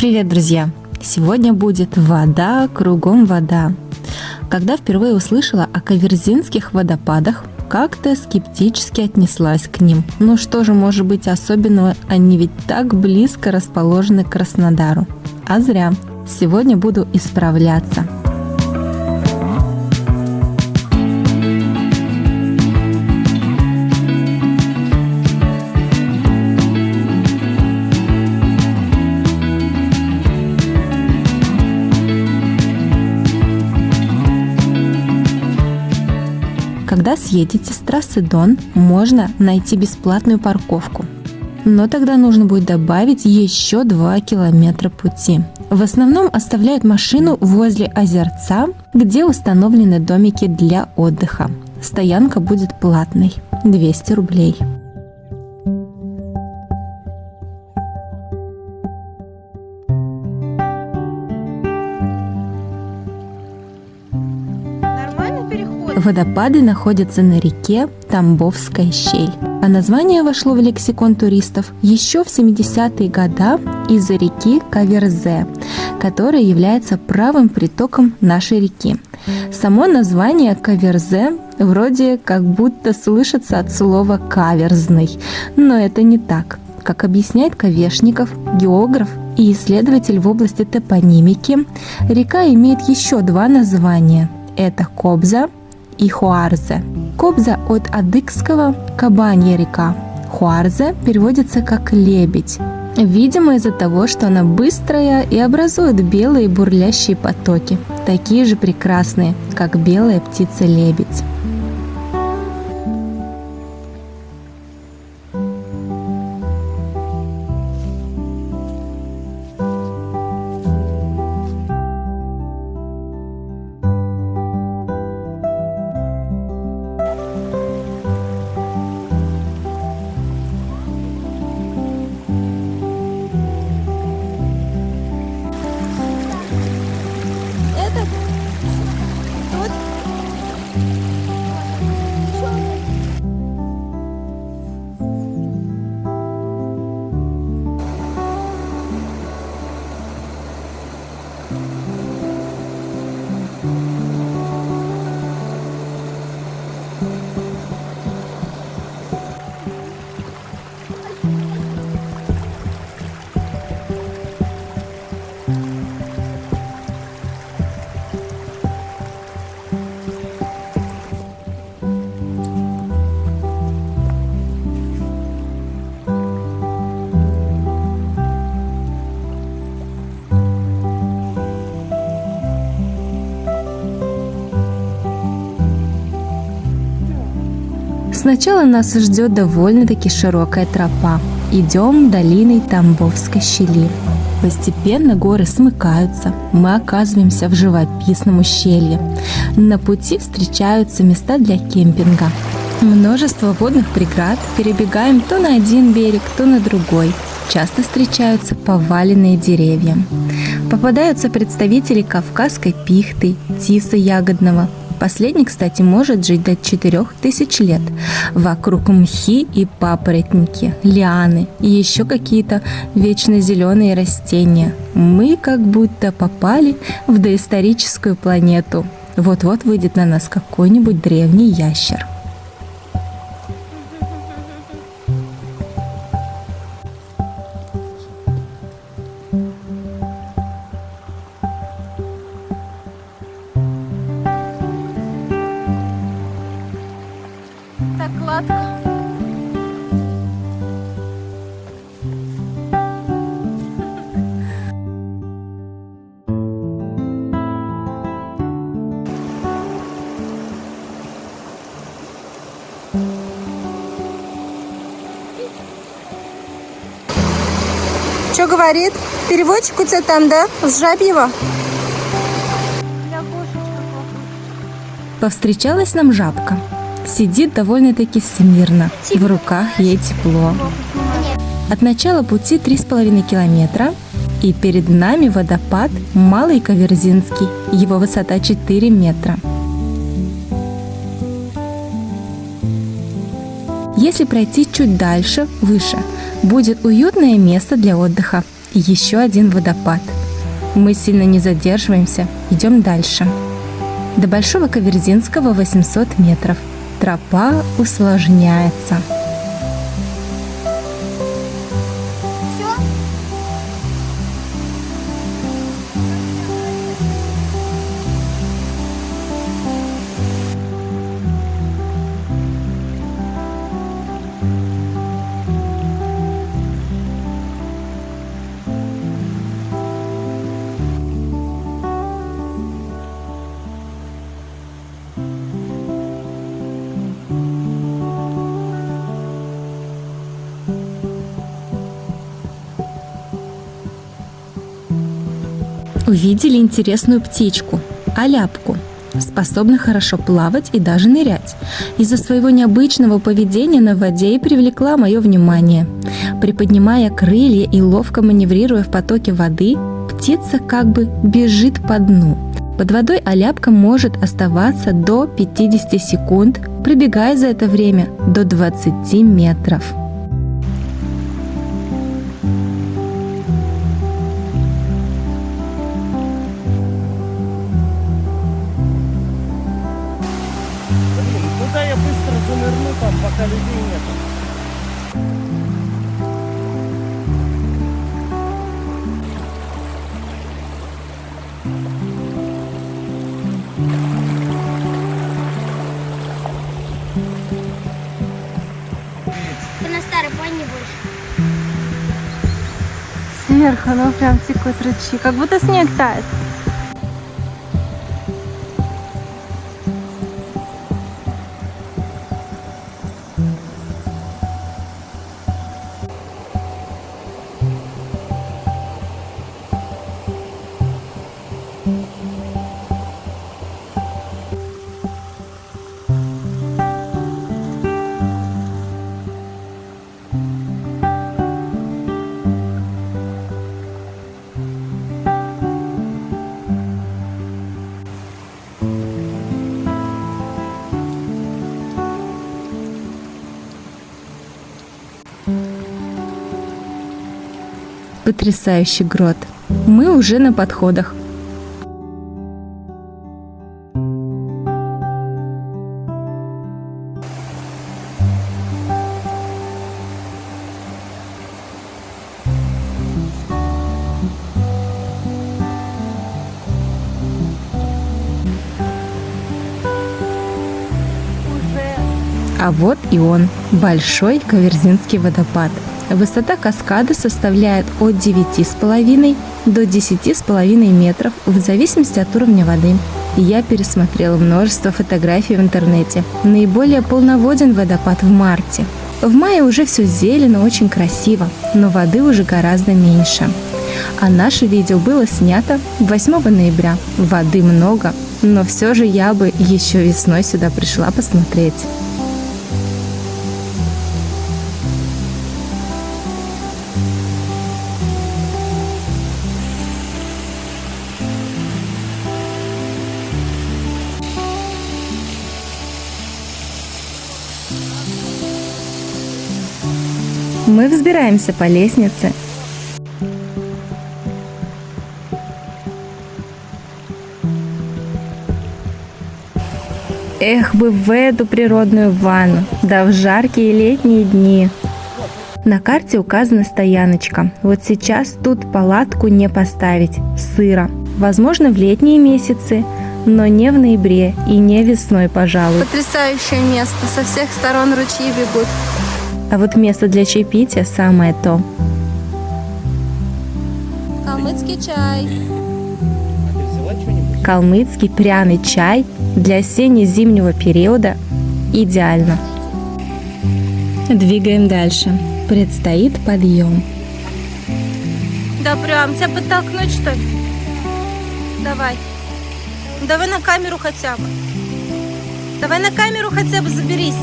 Привет, друзья! Сегодня будет вода, кругом вода. Когда впервые услышала о каверзинских водопадах, как-то скептически отнеслась к ним. Ну что же может быть особенного, они ведь так близко расположены к Краснодару. А зря. Сегодня буду исправляться. Когда съедете с трассы Дон, можно найти бесплатную парковку. Но тогда нужно будет добавить еще 2 километра пути. В основном оставляют машину возле озерца, где установлены домики для отдыха. Стоянка будет платной – 200 рублей. Водопады находятся на реке Тамбовская щель, а название вошло в лексикон туристов еще в 70-е годы из-за реки Каверзе, которая является правым притоком нашей реки. Само название Каверзе вроде как будто слышится от слова «каверзный», но это не так. Как объясняет Ковешников, географ и исследователь в области топонимики, река имеет еще 2 названия – это Кобза и Хуарзе. Кобза от адыгского «кабанья река». Хуарзе переводится как «лебедь». Видимо, из-за того, что она быстрая и образует белые бурлящие потоки, такие же прекрасные, как белая птица-лебедь. Сначала нас ждет довольно-таки широкая тропа. Идем долиной Тамбовской щели. Постепенно горы смыкаются, мы оказываемся в живописном ущелье. На пути встречаются места для кемпинга. Множество водных преград, перебегаем то на один берег, то на другой. Часто встречаются поваленные деревья. Попадаются представители кавказской пихты, тиса ягодного. Последний, кстати, может жить до 4000 лет. Вокруг мхи и папоротники, лианы и еще какие-то вечно зеленые растения. Мы как будто попали в доисторическую планету. Вот-вот выйдет на нас какой-нибудь древний ящер. Так гладко. Что говорит? Переводчик у тебя там, да? С Жабьева? Повстречалась нам жабка. Сидит довольно-таки смирно, в руках ей тепло. От начала пути 3,5 километра, и перед нами водопад Малый Каверзинский, его высота 4 метра. Если пройти чуть дальше, выше, будет уютное место для отдыха. Еще один водопад. Мы сильно не задерживаемся, идем дальше. До Большого Каверзинского 800 метров. Тропа усложняется. Увидели интересную птичку – аляпку. Способна хорошо плавать и даже нырять. Из-за своего необычного поведения на воде и привлекла мое внимание. Приподнимая крылья и ловко маневрируя в потоке воды, птица как бы бежит по дну. Под водой аляпка может оставаться до 50 секунд, пробегая за это время до 20 метров. Куда я быстро занырну там, пока людей нет? Ты на старой пони больше. Сверху, ну прям текут ручьи, как будто снег тает. Потрясающий грот. Мы уже на подходах. А вот и он, Большой Каверзинский водопад. Высота каскада составляет от 9,5 до 10,5 метров в зависимости от уровня воды. Я пересмотрела множество фотографий в интернете. Наиболее полноводен водопад в марте. В мае уже все зелено, очень красиво, но воды уже гораздо меньше. А наше видео было снято 8 ноября. Воды много, но все же я бы еще весной сюда пришла посмотреть. Мы взбираемся по лестнице. Эх бы в эту природную ванну, да в жаркие летние дни. На карте указана стояночка. Вот сейчас тут палатку не поставить, сыро. Возможно, в летние месяцы, но не в ноябре и не весной, пожалуй. Потрясающее место, со всех сторон ручьи бегут. А вот место для чаепития самое то. Калмыцкий чай. А ты взяла что-нибудь? Калмыцкий пряный чай для осенне-зимнего периода идеально. Двигаем дальше. Предстоит подъем. Да прям, тебя подтолкнуть что ли? Давай. Давай на камеру хотя бы. Давай на камеру хотя бы заберись.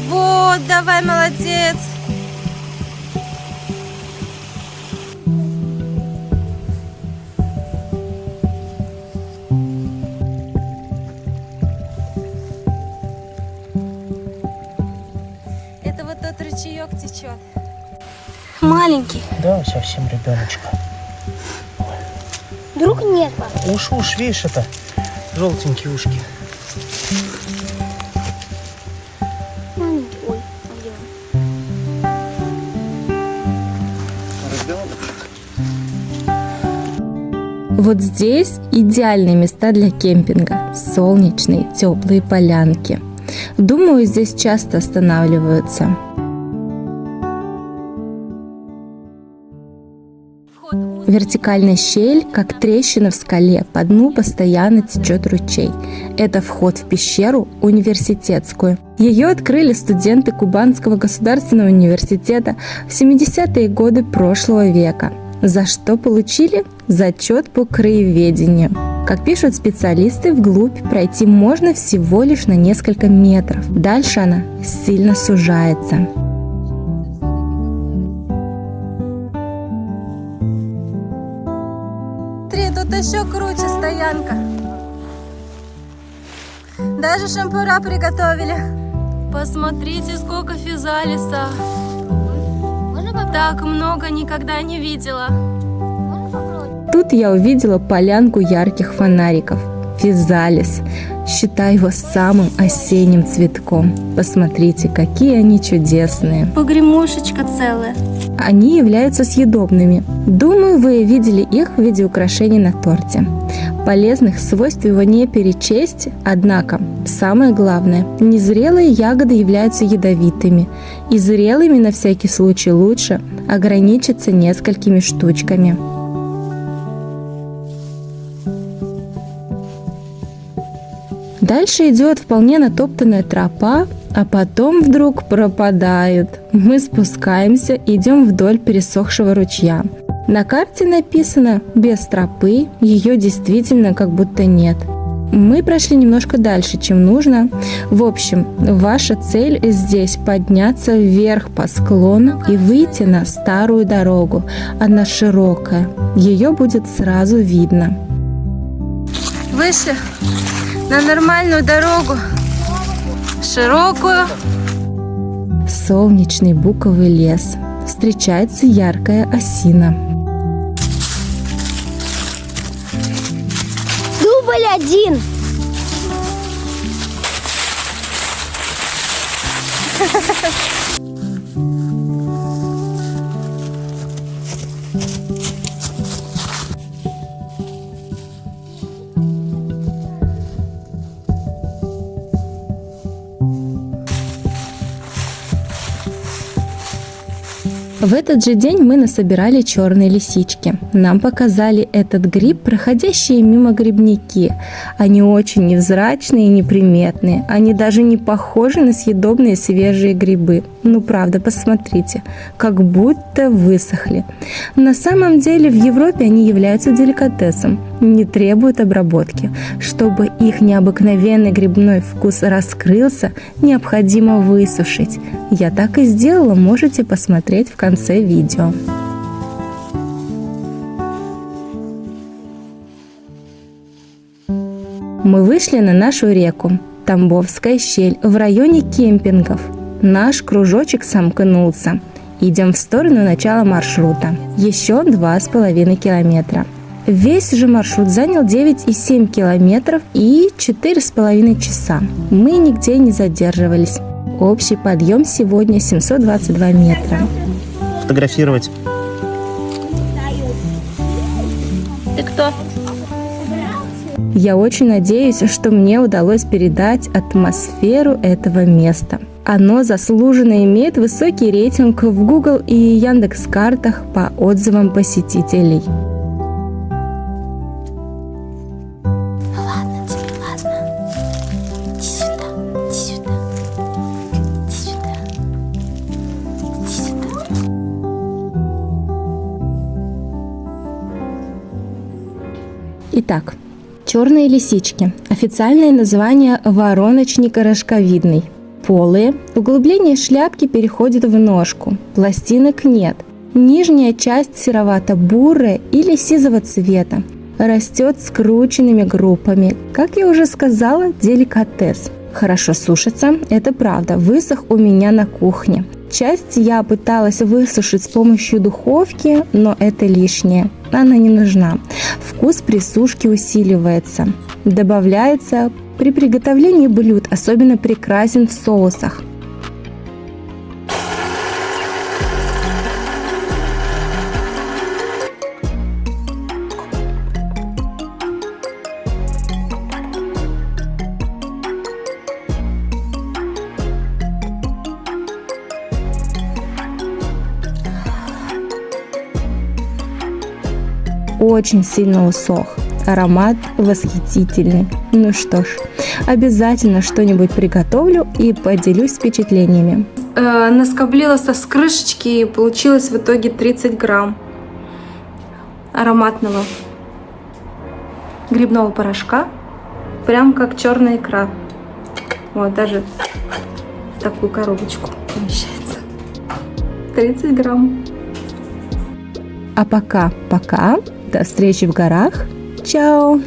Вот, давай, молодец. Это вот тот ручеек течет. маленький. Да, совсем ребеночка. Вдруг нет, папа? Уж, видишь, это желтенькие ушки. Маленький. Ой, Ребенок. Вот здесь идеальные места для кемпинга. Солнечные, теплые полянки. Думаю, здесь часто останавливаются. Вертикальная щель, как трещина в скале, по дну постоянно течет ручей. Это вход в пещеру университетскую. Ее открыли студенты Кубанского государственного университета в 70-е годы прошлого века, за что получили зачет по краеведению. Как пишут специалисты, вглубь пройти можно всего лишь на несколько метров. Дальше она сильно сужается. Тут еще круче стоянка. Даже шампура приготовили. Посмотрите, сколько физалиса. можно попробовать? Так много никогда не видела. Можно попробовать? Тут я увидела полянку ярких фонариков. Физалис. Считаю его самым осенним цветком. Посмотрите, какие они чудесные. Погремушечка целая. Они являются съедобными. Думаю, вы видели их в виде украшений на торте. Полезных свойств его не перечесть, однако самое главное, незрелые ягоды являются ядовитыми, и зрелыми на всякий случай лучше ограничиться несколькими штучками. Дальше идет вполне натоптанная тропа, а потом вдруг пропадает. Мы спускаемся, идем вдоль пересохшего ручья. На карте написано «без тропы», ее действительно как будто нет. Мы прошли немножко дальше, чем нужно. В общем, ваша цель здесь подняться вверх по склону и выйти на старую дорогу. Она широкая, ее будет сразу видно. Вышли на нормальную дорогу. Широкую. Солнечный буковый лес. Встречается яркая осина. Дубль 1. В этот же день мы насобирали черные лисички. Нам показали этот гриб проходящие мимо грибники. Они очень невзрачные и неприметные. Они даже не похожи на съедобные свежие грибы. Ну правда, посмотрите, как будто высохли. На самом деле в Европе они являются деликатесом, не требуют обработки. Чтобы их необыкновенный грибной вкус раскрылся, необходимо высушить. Я так и сделала, можете посмотреть в конце видео. Мы вышли на нашу реку, Тамбовская щель, в районе кемпингов. Наш кружочек сомкнулся. Идем в сторону начала маршрута. Еще 2,5 километра. Весь же маршрут занял 9,7 километров и 4,5 часа. Мы нигде не задерживались. Общий подъем сегодня 722 метра. Фотографировать. Ты кто? Я очень надеюсь, что мне удалось передать атмосферу этого места. Оно заслуженно имеет высокий рейтинг в Google и Яндекс.Картах по отзывам посетителей. Ладно тебе, ладно. Иди сюда, иди сюда. Иди сюда. Иди сюда. Итак, черные лисички. Официальное название вороночник рожковидный. Полые. Углубление шляпки переходит в ножку. Пластинок нет. Нижняя часть серовато-бурая или сизого цвета. Растет скрученными группами. Как я уже сказала, деликатес. Хорошо сушится, это правда. Высох у меня на кухне. Часть я пыталась высушить с помощью духовки, но это лишнее. Она не нужна. Вкус при сушке усиливается. Добавляется при приготовлении блюд, особенно прекрасен в соусах. Очень сильно усох. Аромат восхитительный. Ну что ж, обязательно что-нибудь приготовлю и поделюсь впечатлениями. Наскоблила с крышечки и получилось в итоге 30 грамм ароматного грибного порошка. Прям как черная икра. Вот, даже в такую коробочку помещается. 30 грамм. А пока. До встречи в горах. Чао!